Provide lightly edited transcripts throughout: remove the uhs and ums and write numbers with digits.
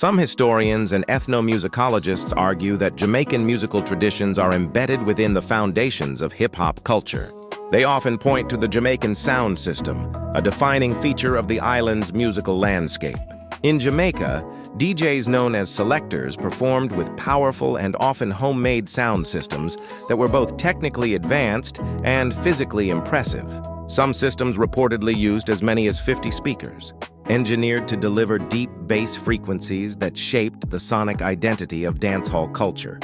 Some historians and ethnomusicologists argue that Jamaican musical traditions are embedded within the foundations of hip-hop culture. They often point to the Jamaican sound system, a defining feature of the island's musical landscape. In Jamaica, DJs known as selectors performed with powerful and often homemade sound systems that were both technically advanced and physically impressive. Some systems reportedly used as many as 50 speakers, engineered to deliver deep bass frequencies that shaped the sonic identity of dancehall culture.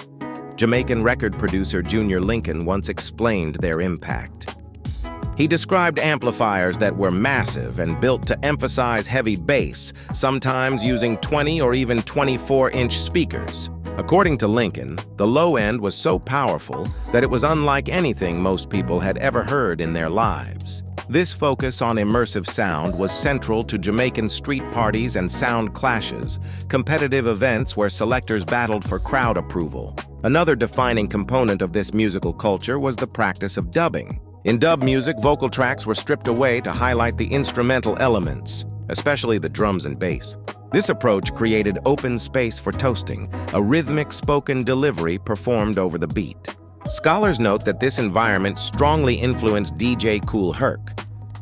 Jamaican record producer Junior Lincoln once explained their impact. He described amplifiers that were massive and built to emphasize heavy bass, sometimes using 20 or even 24-inch speakers. According to Lincoln, the low end was so powerful that it was unlike anything most people had ever heard in their lives. This focus on immersive sound was central to Jamaican street parties and sound clashes, competitive events where selectors battled for crowd approval. Another defining component of this musical culture was the practice of dubbing. In dub music, vocal tracks were stripped away to highlight the instrumental elements, especially the drums and bass. This approach created open space for toasting, a rhythmic spoken delivery performed over the beat. Scholars note that this environment strongly influenced DJ Kool Herc,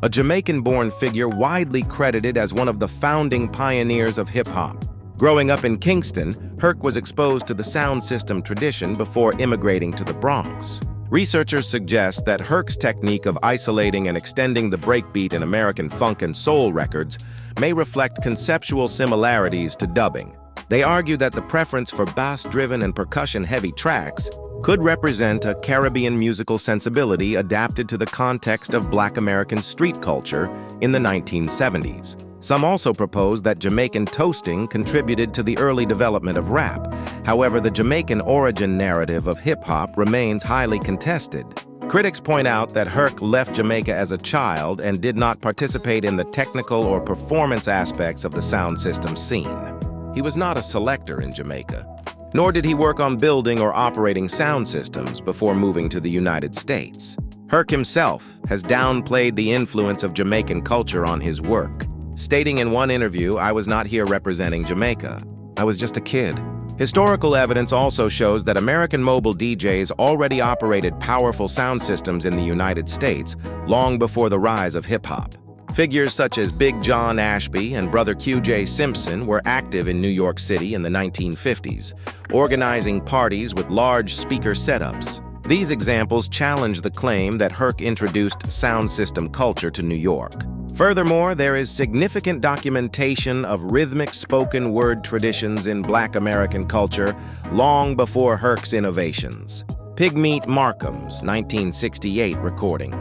a Jamaican-born figure widely credited as one of the founding pioneers of hip-hop. Growing up in Kingston, Herc was exposed to the sound system tradition before immigrating to the Bronx. Researchers suggest that Herc's technique of isolating and extending the breakbeat in American funk and soul records may reflect conceptual similarities to dubbing. They argue that the preference for bass-driven and percussion-heavy tracks could represent a Caribbean musical sensibility adapted to the context of Black American street culture in the 1970s. Some also propose that Jamaican toasting contributed to the early development of rap. However, the Jamaican origin narrative of hip-hop remains highly contested. Critics point out that Herc left Jamaica as a child and did not participate in the technical or performance aspects of the sound system scene. He was not a selector in Jamaica, nor did he work on building or operating sound systems before moving to the United States. Herc himself has downplayed the influence of Jamaican culture on his work, stating in one interview, "I was not here representing Jamaica. I was just a kid." Historical evidence also shows that American mobile DJs already operated powerful sound systems in the United States long before the rise of hip-hop. Figures such as Big John Ashby and Brother QJ Simpson were active in New York City in the 1950s, organizing parties with large speaker setups. These examples challenge the claim that Herc introduced sound system culture to New York. Furthermore, there is significant documentation of rhythmic spoken word traditions in Black American culture long before Herc's innovations. Pigmeat Markham's 1968 recording.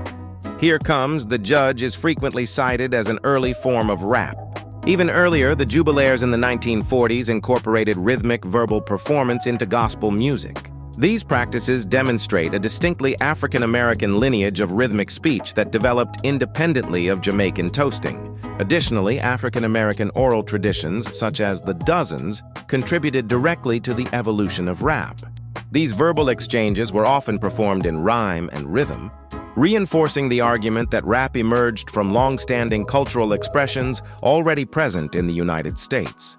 Here Comes the Judge is frequently cited as an early form of rap. Even earlier, the Jubilaires in the 1940s incorporated rhythmic verbal performance into gospel music. These practices demonstrate a distinctly African-American lineage of rhythmic speech that developed independently of Jamaican toasting. Additionally, African-American oral traditions, such as the dozens, contributed directly to the evolution of rap. These verbal exchanges were often performed in rhyme and rhythm, reinforcing the argument that rap emerged from long-standing cultural expressions already present in the United States.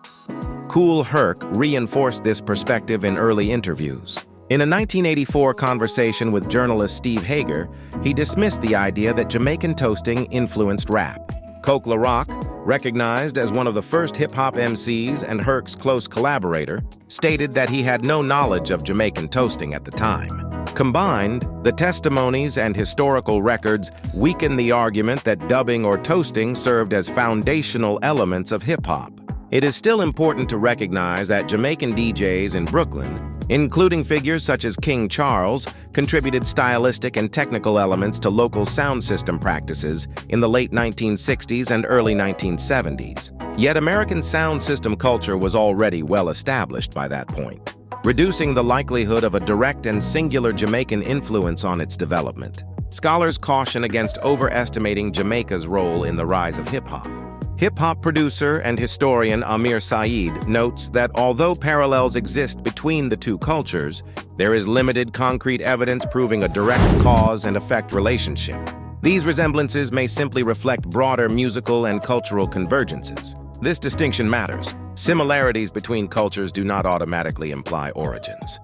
Kool Herc reinforced this perspective in early interviews. In a 1984 conversation with journalist Steve Hager, he dismissed the idea that Jamaican toasting influenced rap. Coke La Rock, recognized as one of the first hip-hop MCs and Herc's close collaborator, stated that he had no knowledge of Jamaican toasting at the time. Combined, the testimonies and historical records weaken the argument that dubbing or toasting served as foundational elements of hip-hop. It is still important to recognize that Jamaican DJs in Brooklyn, including figures such as King Charles, contributed stylistic and technical elements to local sound system practices in the late 1960s and early 1970s. Yet American sound system culture was already well established by that point, reducing the likelihood of a direct and singular Jamaican influence on its development. Scholars caution against overestimating Jamaica's role in the rise of hip-hop. Hip-hop producer and historian Amir Saeed notes that although parallels exist between the two cultures, there is limited concrete evidence proving a direct cause and effect relationship. These resemblances may simply reflect broader musical and cultural convergences. This distinction matters. Similarities between cultures do not automatically imply origins.